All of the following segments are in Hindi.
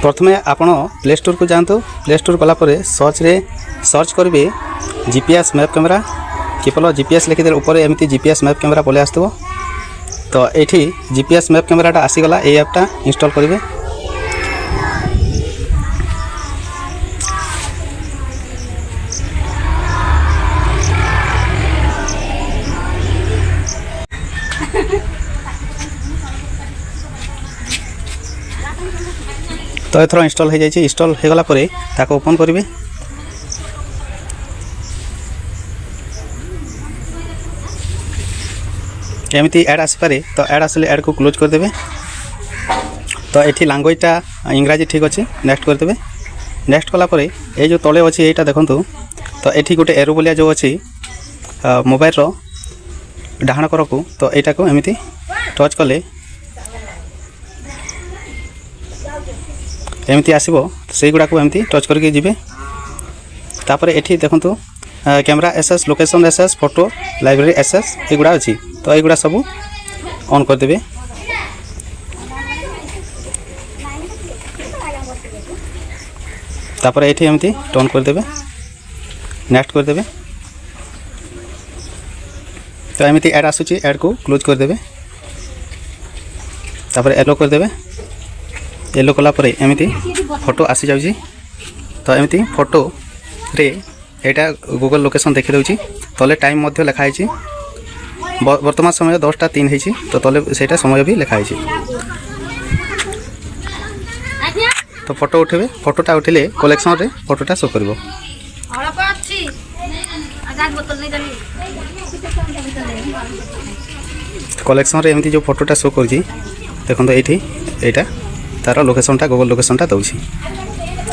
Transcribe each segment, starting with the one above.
प्रथमे आपण प्ले स्टोर को जातु प्ले स्टोर गलापर सर्च करेंगे जीपीएस मैप कैमेरा केवल जीपीएस लिखिदे ऊपर एमती जीपीएस मैप कैमेरा पलि आसो तो ये जीपीएस मैप कैमेराटा आसीगला ये ऐपटा इंस्टॉल करेंगे। तो एथर इंस्टॉल हो जाए इंस्टॉल हो गला परे ताको ओपन करेंगे। एमती ऐड आसीपे तो ऐड आसले ऐड को क्लोज करदे। तो ये लैंग्वेजटा इंग्राजी ठीक अच्छे नेक्स्ट करदे। नेक्स्ट कलापर ये जो तले अच्छी यहाँ देखूँ तो ये गोटे एरो बोलिया जो अच्छी मोबाइल डाहाण करकू तो यहाँ को एमती टच कले एमती आसो से गुड़ा को एमती टच करके जी। तापर ये देखूँ कैमरा एसएस लोकेशन एसएस फोटो लाइब्रेरी एसएस एगुड़ा अच्छी तो ये सब ऑन करदे। तापर ये एमती टर्न करदे नेक्स्ट करदे। तो एमती ऐड आसूची ऐड को क्लोज करदे। तापर येलो करदे। येलो कलापर एमती फोटो आसी जाउची तो एमती फोटो रे एटा गूगल लोकेशन देखि दउची तले टाइम मध्य लिखाई वर्तमान समय 10:03 होईची तो तले सेटा समय भी लिखाई। तो फोटो उठेबे फोटोटा उठिले कलेक्शन रे फोटोटा शो करबो। कलेक्शन रे एमती जो फोटोटा शो करजी देखो तो ये तार लोकेशनटा गूगल लोकेशनटा दउची।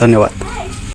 धन्यवाद।